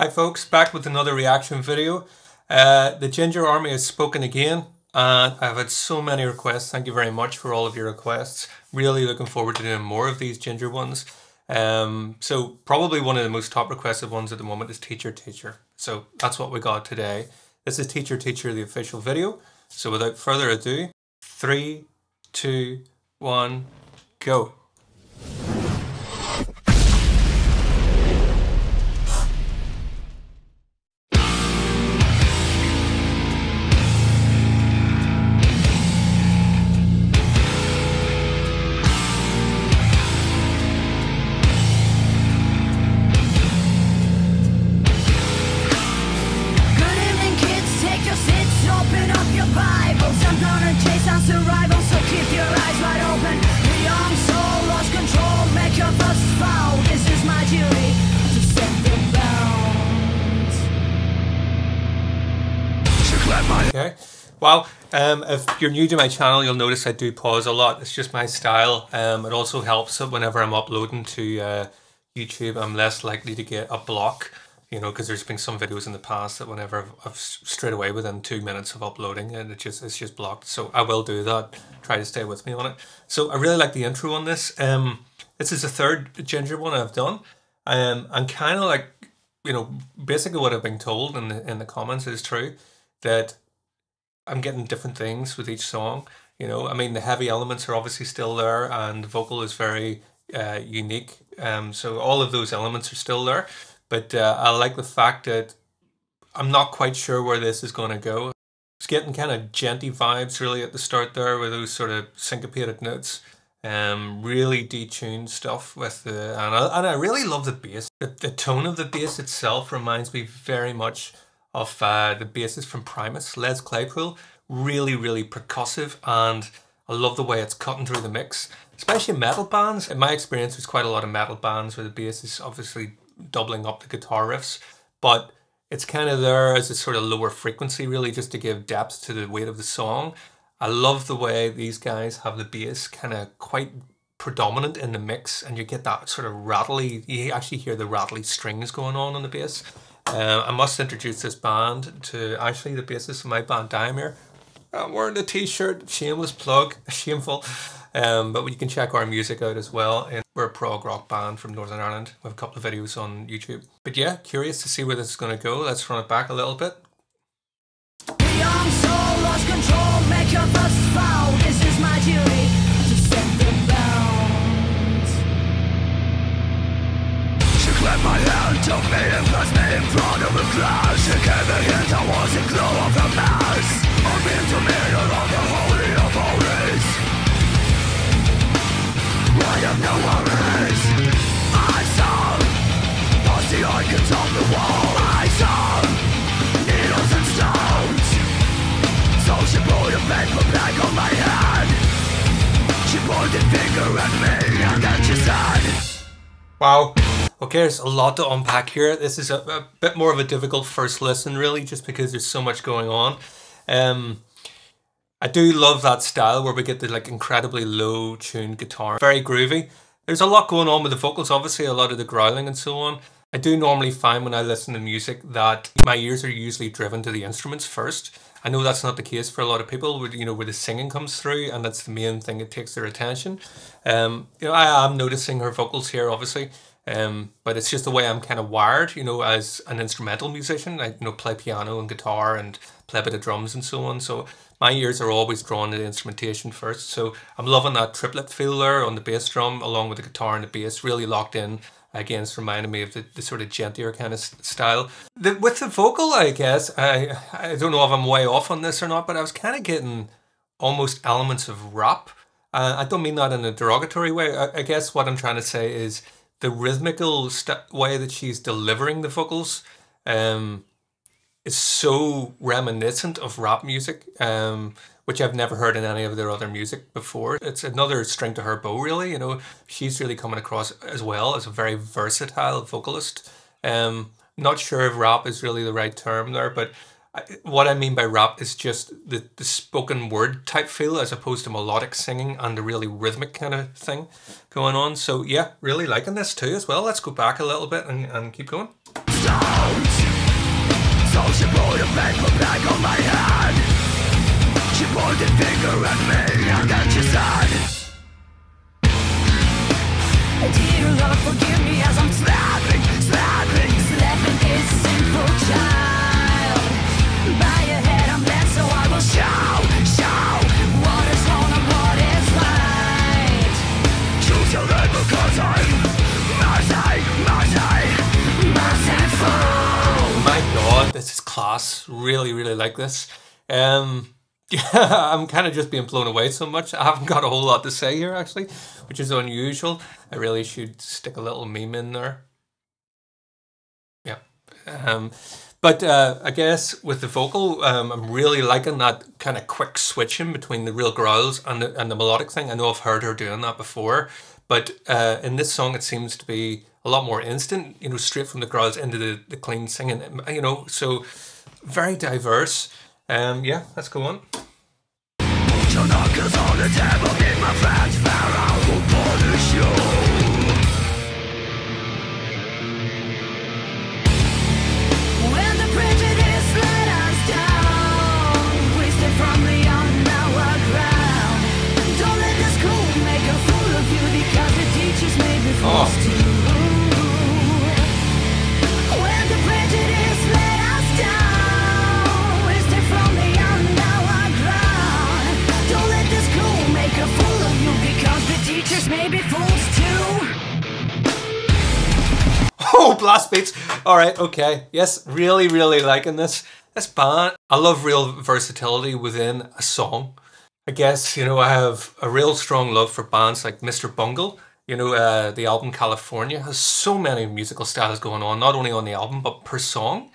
Hi folks, back with another reaction video. The Ginger Army has spoken again and I've had so many requests. Thank you very much for all of your requests. Really looking forward to doing more of these Ginger ones. So probably one of the most top requested ones at the moment is Teacher Teacher. So that's what we got today. This is Teacher Teacher, the official video. So without further ado, 3, 2, 1, go. Okay, well, if you're new to my channel, you'll notice I do pause a lot. It's just my style. It also helps that whenever I'm uploading to YouTube, I'm less likely to get a block, you know, because there's been some videos in the past that whenever I've straight away within 2 minutes of uploading and it's just blocked. So I will do that. Try to stay with me on it. So I really like the intro on this. This is the third Ginger one I've done. And kind of like, you know, basically what I've been told in the comments is true, that I'm getting different things with each song. You know, I mean, the heavy elements are obviously still there and the vocal is very unique. So all of those elements are still there. But I like the fact that I'm not quite sure where this is going to go. It's getting kind of genty vibes really at the start there with those sort of syncopated notes. Really detuned stuff with the... And I really love the bass. The tone of the bass itself reminds me very much of the basses from Primus, Les Claypool. Really, really percussive, and I love the way it's cutting through the mix, especially metal bands. In my experience, there's quite a lot of metal bands where the bass is obviously doubling up the guitar riffs, but it's kind of there as a sort of lower frequency, really, just to give depth to the weight of the song. I love the way these guys have the bass kind of quite predominant in the mix, and you get that sort of rattly, you actually hear the rattly strings going on the bass. I must introduce this band to actually the bassist of my band, DIAMIR. I'm wearing the t-shirt, shameless plug, shameful. But you can check our music out as well. And we're a prog rock band from Northern Ireland. We have a couple of videos on YouTube. But yeah, curious to see where this is going to go. Let's run it back a little bit. Young soul lost control, make your first fall. This is my duty to set the bounds. She clapped my hand, took me and placed me in front of a crowd. She gave me a hint, I was a glow of the mass. I'm into middle of the holy of holies. I have no worries. I saw past the icons on the wall. I saw needles and stones. So she put a paper bag on my head. She pointed finger at me and then she said, wow. Okay, there's a lot to unpack here. This is a bit more of a difficult first listen, really, just because there's so much going on. I do love that style where we get the like incredibly low tuned guitar. Very groovy. There's a lot going on with the vocals, obviously, a lot of the growling and so on. I do normally find when I listen to music that my ears are usually driven to the instruments first. I know that's not the case for a lot of people, where, you know, where the singing comes through and that's the main thing that takes their attention. You know, I am noticing her vocals here, obviously. But it's just the way I'm kind of wired, you know, as an instrumental musician. I, you know, play piano and guitar and play a bit of drums and so on. So my ears are always drawn to the instrumentation first. So I'm loving that triplet feel there on the bass drum, along with the guitar and the bass, really locked in. Again, it's reminding me of the sort of gentler kind of style. With the vocal, I guess, I don't know if I'm way off on this or not, but I was kind of getting almost elements of rap. I don't mean that in a derogatory way. I guess what I'm trying to say is the rhythmical way that she's delivering the vocals is so reminiscent of rap music, which I've never heard in any of their other music before. It's another string to her bow, really. You know, she's really coming across as well as a very versatile vocalist. Not sure if rap is really the right term there, but what I mean by rap is just the spoken word type feel as opposed to melodic singing and the really rhythmic kind of thing going on. So yeah, really liking this too as well. Let's go back a little bit and keep going. Stones. So she put a paper bag on my head. She pointed finger at me and then she said, dear Lord, forgive me as I'm slapping this sinful child. By your head I'm led, so I will show what is wrong and what is right. Choose your life because I'm merciful. My God, this is class. Really, really like this. Yeah, I'm kind of just being blown away so much. I haven't got a whole lot to say here, actually, which is unusual. I really should stick a little meme in there. Yeah. But I guess with the vocal, I'm really liking that kind of quick switching between the real growls and the melodic thing. I know I've heard her doing that before, but in this song it seems to be a lot more instant, you know, straight from the growls into the clean singing, you know, so very diverse. Yeah, let's go on. Put your knuckles on the table, meet my friends, Pharaoh will punish you. When the prejudice let us down, we step from beyond our ground. Don't let the school make a fool of you, because the teachers may be forced to. When the prejudice let us down, we step from beyond our ground. Don't let the school make a fool of you, because the teachers may be forced to. Oh, blast beats. All right, okay. Yes, really, really liking this. This band, I love real versatility within a song. I guess, you know, I have a real strong love for bands like Mr. Bungle. You know, the album California has so many musical styles going on, not only on the album, but per song.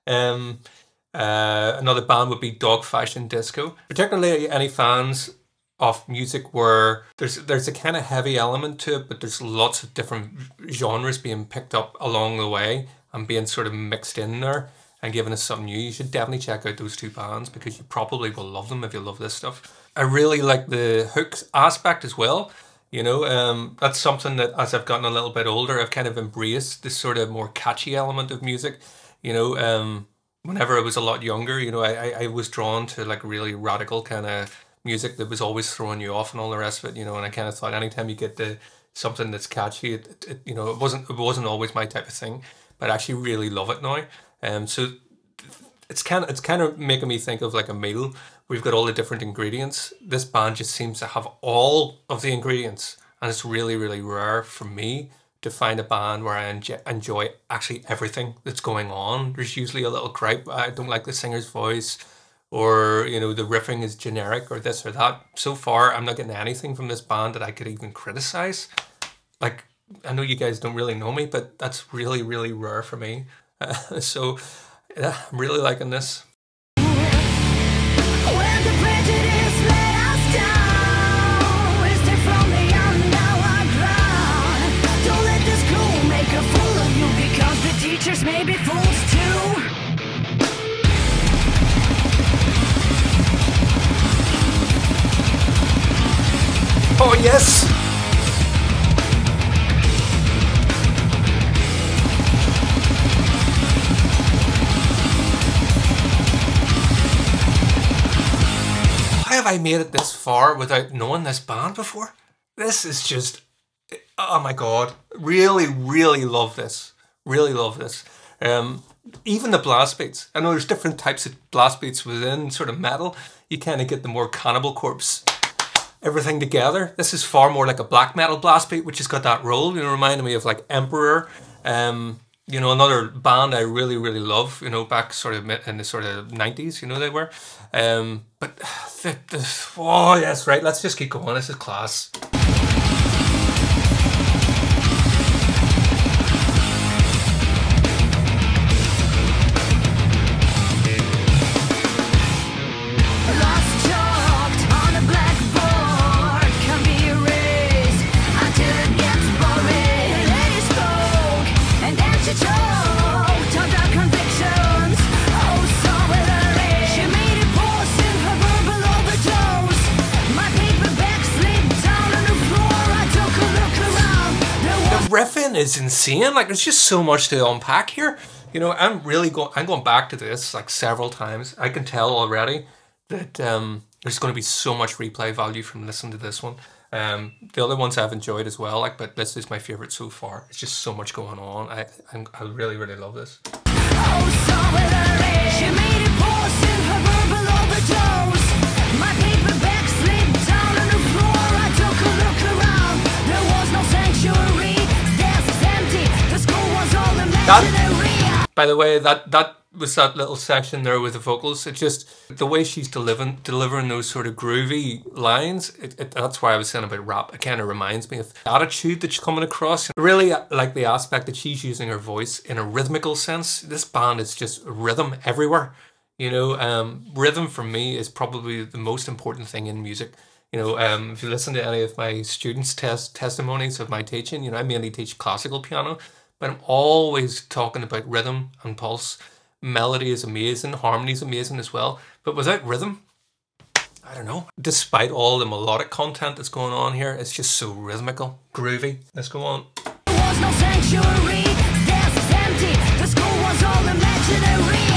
Another band would be Dog Fashion Disco. Particularly any fans of music where there's a kind of heavy element to it, but there's lots of different genres being picked up along the way and being sort of mixed in there and giving us something new. You should definitely check out those two bands because you probably will love them if you love this stuff. I really like the hook aspect as well. You know, that's something that as I've gotten a little bit older, I've kind of embraced this sort of more catchy element of music. You know, whenever I was a lot younger, you know, I was drawn to like really radical kind of music that was always throwing you off and all the rest of it, you know, and I kind of thought anytime you get to something that's catchy, it you know, it wasn't always my type of thing, but I actually really love it now. So it's kind of making me think of like a meal. We've got all the different ingredients. This band just seems to have all of the ingredients, and it's really, really rare for me to find a band where I enjoy actually everything that's going on. There's usually a little gripe. I don't like the singer's voice, or, you know, the riffing is generic or this or that. So far, I'm not getting anything from this band that I could even criticize. Like, I know you guys don't really know me, but that's really, really rare for me. So, yeah, I'm really liking this. When the prejudice let us down, we step from beyond our ground. Don't let the school make a fool of you, because the teachers may be fools too. Oh, yes! How have I made it this far without knowing this band before? This is just, oh my God, really, really love this. Really love this. Even the blast beats. I know there's different types of blast beats within sort of metal. You kind of get the more Cannibal Corpse, everything together. This is far more like a black metal blast beat, which has got that roll, you know, reminding me of like Emperor. You know, another band I really, really love, you know, back sort of in the sort of 90s, you know, they were. But, oh, yes, right, let's just keep going. This is class. Riffing is insane. Like, there's just so much to unpack here. You know, I'm going back to this like several times. I can tell already that there's going to be so much replay value from listening to this one. The other ones I've enjoyed as well, like, but this is my favorite so far. It's just so much going on. I really, really love this. She made it pause in her verbal overdose. My paperback slipped down on the floor. I took a look around. There was no sanctuary. Desk is empty. The school was all imaginary. By the way, that was that little section there with the vocals. It's just the way she's delivering those sort of groovy lines. That's why I was saying about rap. It kind of reminds me of the attitude that she's coming across. I really like the aspect that she's using her voice in a rhythmical sense. This band is just rhythm everywhere. You know, rhythm for me is probably the most important thing in music. You know, if you listen to any of my students' testimonies of my teaching, you know, I mainly teach classical piano, but I'm always talking about rhythm and pulse. Melody is amazing, harmony is amazing as well, but without rhythm, I don't know. Despite all the melodic content that's going on here, it's just so rhythmical, groovy. Let's go on. There was no sanctuary. Desk is empty. The school was all imaginary.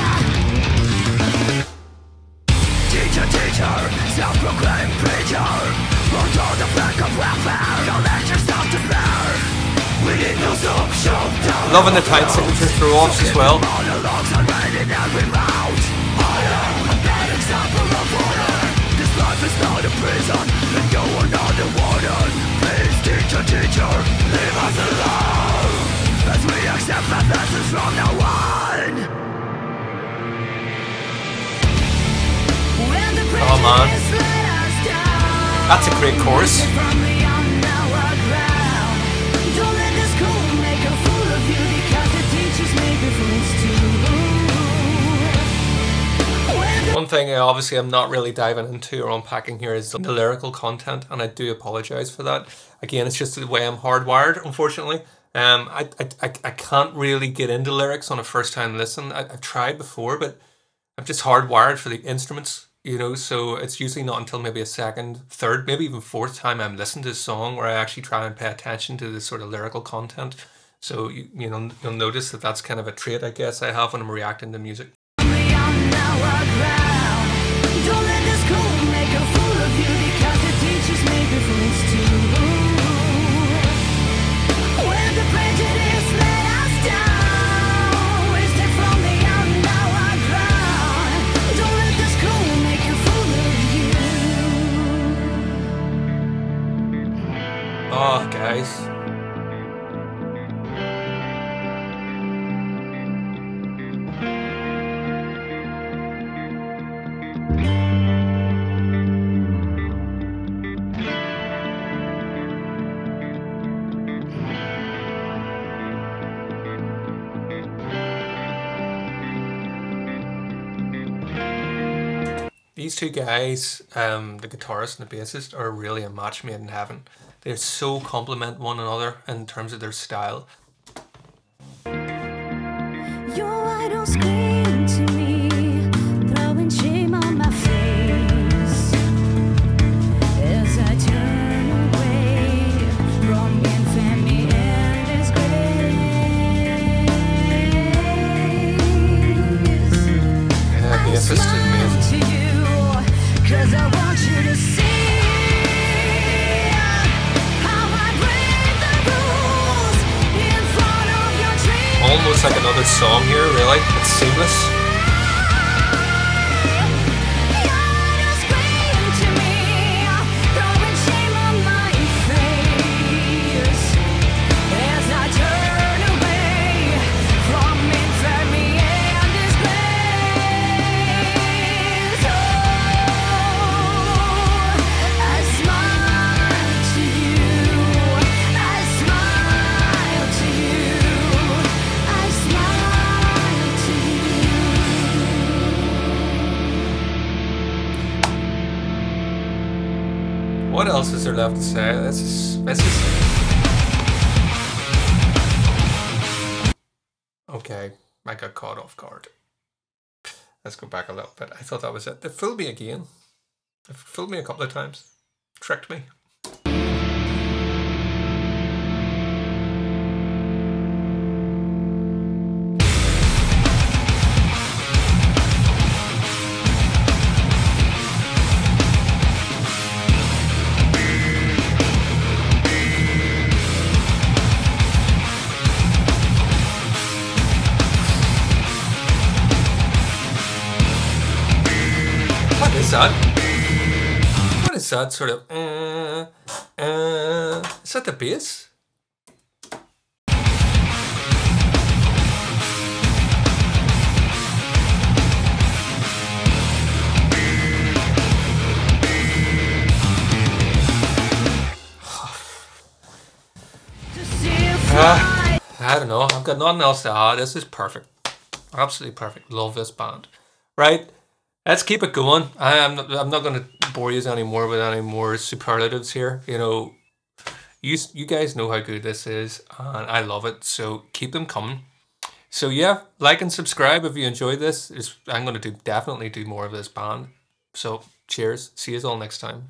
Teacher, self-proclaimed preacher. Brought on the flank of welfare. No lectures not to bear. We need no soap shop down. Loving the tight signature throw-offs as well. Monologues are read in every mouth. I am a bad example of order. This life is not a prison, and you are not a warden. Please, teacher, leave us alone, as we accept that lessons from now on. Oh man, that's a great chorus. One thing obviously I'm not really diving into or unpacking here is the lyrical content, and I do apologize for that. Again, it's just the way I'm hardwired, unfortunately. I can't really get into lyrics on a first time listen. I've tried before, but I'm just hardwired for the instruments, you know, so it's usually not until maybe a second, third, maybe even fourth time I'm listening to a song where I actually try and pay attention to the sort of lyrical content. So, you know, you'll notice that that's kind of a trait, I guess, I have when I'm reacting to music. Don't let the school make a fool of you, because the teachers make the fools too. When the prejudice let us down, we step from the underground. Don't let the school make a fool of you. Oh, guys. These two guys, the guitarist and the bassist, are really a match made in heaven. They so complement one another in terms of their style. Your idol scream to me, throwing shame on my face, as I turn away from infamy and disgrace. Yeah, the bassist is amazing. Cause I want you to see how I break the rules in front of your dreams. Almost like another song here, really. It's seamless. What else is there left to say? This is okay, I got caught off guard. Let's go back a little bit. I thought that was it. They fooled me again. They fooled me a couple of times. Tricked me. that? What is that sort of? Is that the bass? I don't know. I've got nothing else to add. This is perfect. Absolutely perfect. Love this band. Right. Let's keep it going. I'm not going to bore you anymore with any more superlatives here. You know, you guys know how good this is, and I love it. So keep them coming. So yeah, like and subscribe if you enjoyed this. I'm going to definitely do more of this band. So cheers. See you all next time.